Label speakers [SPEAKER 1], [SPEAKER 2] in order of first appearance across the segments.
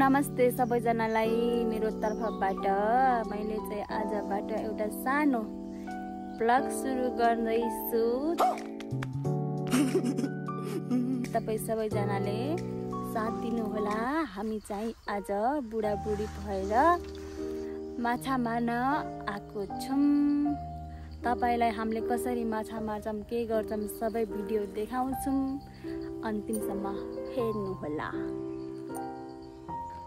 [SPEAKER 1] नमस्ते सबैजनालाई मेरो तर्फबाट। मैले चाहिँ आजबाट एउटा सानो ब्लग सुरु गर्दैछु। तपाई सबैजनाले साथ दिनु होला। हामी चाहिँ आज बुढाबुढी भएर माछा मार्न आएको छौं। तपाईलाई हामीले कसरी माछा मार्छौं, के गर्छौं सबै भिडियो देखाउँछौं। अन्तिमसम्म हेर्नु होला।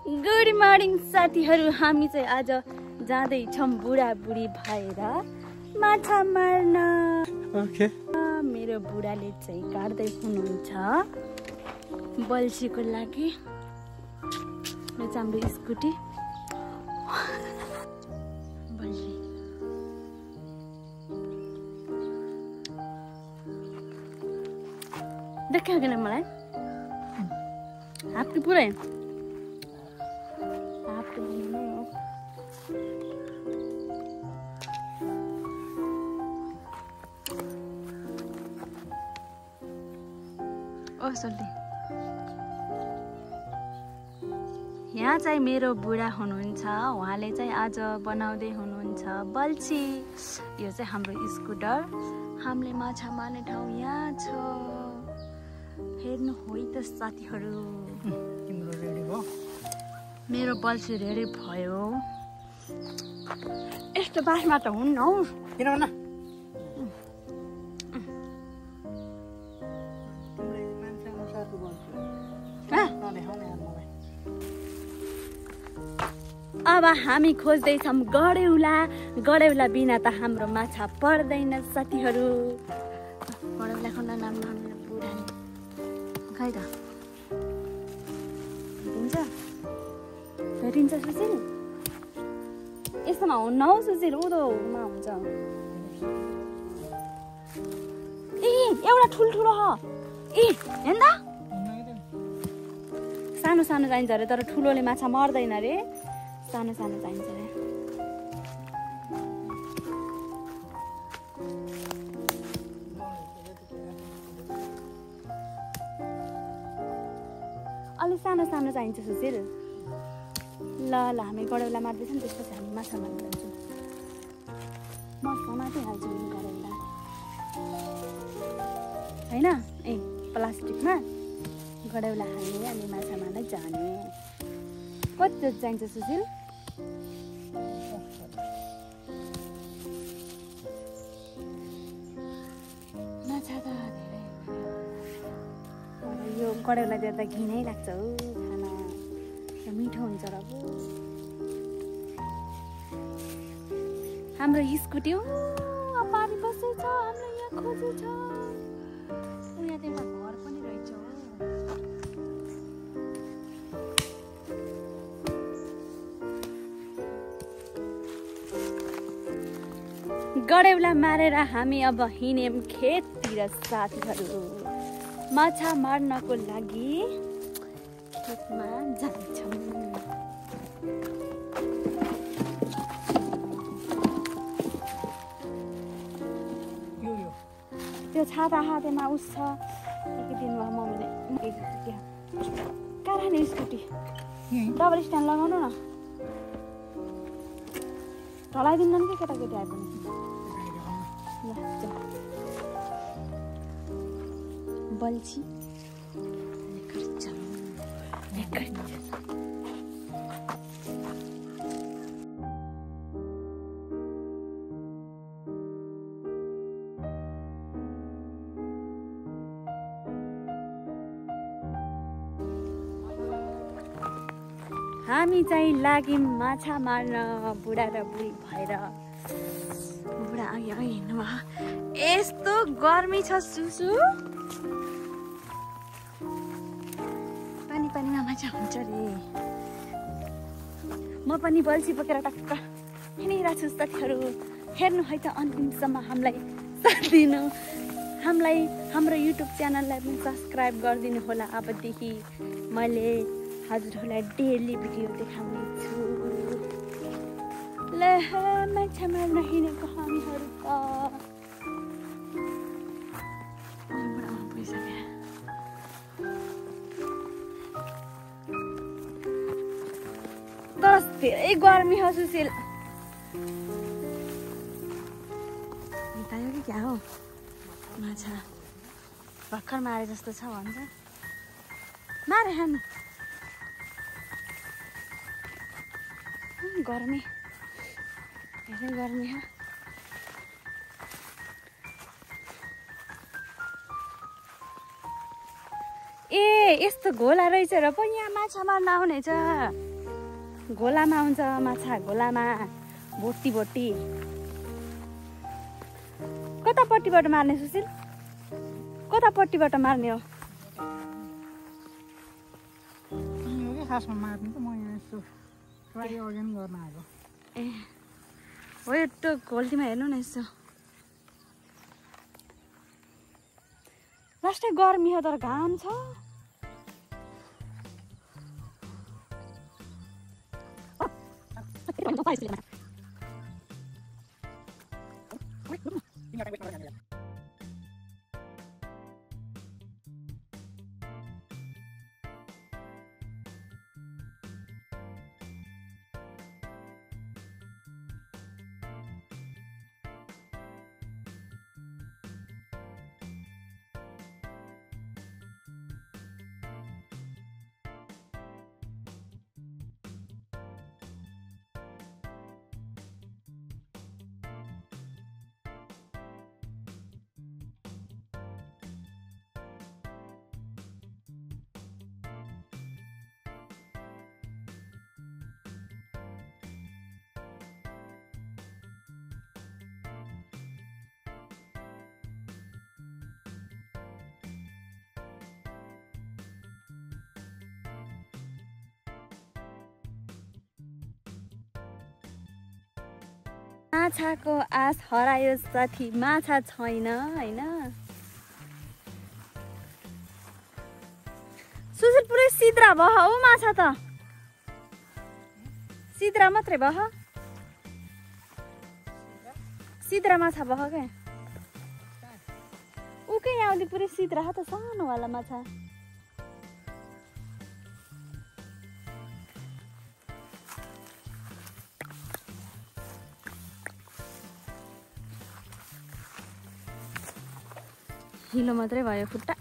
[SPEAKER 1] गुड मर्निङ साथीहरु, हामी चाहिँ आज जाँदै छौं बुढाबुढी भएर माछा मार्न।
[SPEAKER 2] ओके।
[SPEAKER 1] मेरो बुढाले चाहिँ काट्दै हुनुहुन्छ बल्छीको लागि। यो चाहिँ हाम्रो स्कुटी बल्छी। देखायो कि मलाई हातको पुरै यहाँ चाहिँ मेरो बुढा हुनुहुन्छ। उहाँले चाहिँ आज बनाउँदै हुनुहुन्छ बल्छी। यो चाहिँ हाम्रो स्कुटर। हामीले माछा मार्ने ठाउँ यहाँ छ। हेर्नु हो त साथीहरू।
[SPEAKER 2] तिम्रो रेडी भयो?
[SPEAKER 1] मेरो बल्छी रेडी भयो। यस्तो बासमा त हुन्न हौ।
[SPEAKER 2] किन भन्न? अब हामी खोज्दैछौँ गडेउला। गडेउला बिना त हाम्रो माछा पर्दैन साथीहरू। गडेउला खण्ड नाम हाम्रो बुढा नि खै त भेटिन्छ भेटिन्छ सुशील। यस्तोमा हुन्न हौ सुशील, उँधोमा हुन्छ। ए एउटा ठुल्ठुलो ह। ए हेर्न त सानो सानो चाहिन्छ अरे, तर ठुलोले माछा मर्दैन रे। सानो सानो चाहिन्छ अरे। अलि सानो सानो चाहिन्छ सुशील। ल ल हामी गडेउला मार्दैछौँ, त्यसपछि हामी माछा मार्न जान्छौँ। मसँग मारिहाल्छु नि गडेउला होइन। ए प्लास्टिकमा गडेउला हाल्ने अनि माछा मार्न जाने। कति जति चाहिन्छ सुशील? माछा त धेरै। यो गडेउला देख्दा घिनै लाग्छ हौ खाना। मिठो हुन्छ र। हाम्रो स्कुटी पानी बसेछ। हाम्रो यहाँ खोजी छ। यहाँ त एउटा घर पनि रहेछ हो। गडेउला मारेर हामी अब हिँड्यौं खेततिर साथीहरू। माछा मार्नको लागि खेतमा जान्छौँ। त्यो छाता हातेमा उस छ। दिनमा मम्मीले कहाँ राख्ने स्कुटी? डबल स्ट्यान्ड लगाउनु न। ढलाइदिन्छन् कि केटाकेटी आए पनि। ल बल्छी हामी चाहिँ लाग्यौँ माछा मार्न बुढा र बुढी भएर। बुढा अघि अघि हिँड्नु भयो। यस्तो गर्मी छ सुसु। पानी पानीमा माछा हुन्छ रे। म पनि बल्छी बोकेर टक्क हिँडिरहेको छु साथीहरू। हेर्नु है त अन्तिमसम्म हामीलाई साथ दिनु। हामीलाई हाम्रो युट्युब च्यानललाई पनि सब्सक्राइब गरिदिनु होला। अबदेखि मैले हजुरहरूलाई डेली भिडियो देखाउने छु। ल माछा मार्न हिँडेको हामीहरू त धेरै गर्मी हो सुशील। कि क्या हो माछा भर्खर मारे जस्तो छ भन्छ। मारे हामी गर्मी धेरै गर्मी हो। ए यस्तो घोला रहेछ र पो यहाँ माछा मार्न आउनेछ। घोलामा आउँछ माछा, घोलामा भोटी भोटी। कतापट्टिबाट मार्ने सुशील? कतापट्टिबाट मार्ने हो?
[SPEAKER 3] खासमा मार्ने त म यहाँ यसो ट्राई अर्गेन गर्न आएको।
[SPEAKER 2] ए हो यो घोल्टीमा हेर्नु न यसो। लास्टै गर्मी हो तर घाम छ। माछाको आस हरायो साथी, माछा छैन हैन। सुशील पुरै सिद्रा भयो हौ माछा त। सिद्रा मात्रै भयो, सिद्रा माछा भयो क्या। उकै आउँदै पुरै सिद्रा त सानो वाला माछा। हिलो मात्रै भयो खुट्टा।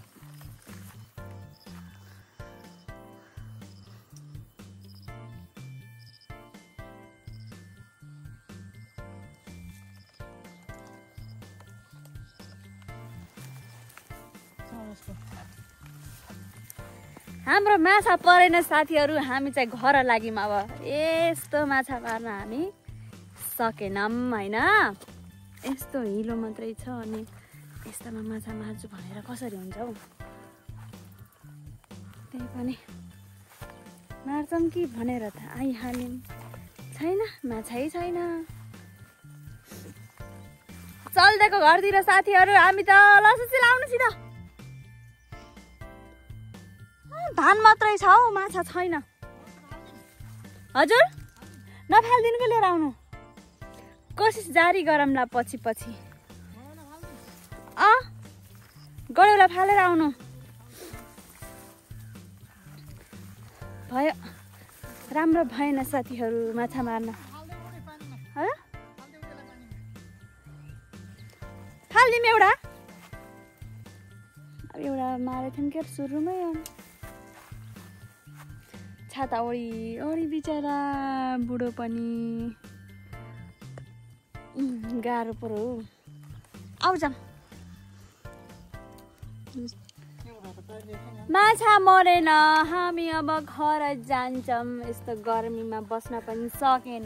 [SPEAKER 2] हाम्रो माछा परेन साथीहरू, हामी चाहिँ घर लाग्यौँ। अब यस्तो माछा मार्न हामी सकेनौँ हैन। यस्तो हिलो मात्रै छ अनि यस्तामा माछा मार्छु भनेर कसरी हुन्छ हौ। त्यही पनि मार्छौँ कि भनेर त आइहाल्यौँ। छैन, माछै छैन। चल्देको घरतिर साथीहरू हामी त। ल सुशील आउनु सिधा। धान मात्रै छ हौ, माछा छैन। हजुर नफालिदिनुको लिएर आउनु। कोसिस जारी गरौँला पछि पछि। गडौला फालेर आउनु भयो। राम्रो भएन साथीहरू माछा मार्न। फालिदिउँ एउटा। अब एउटा मारेको थियौँ क्या सुरुमै। छाता ओढी ओढी बिचरा बुढो पनि गाह्रो परो। आउँछ माछा मरेन, हामी अब घर जान्छौँ। यस्तो गर्मीमा बस्न पनि सकेन।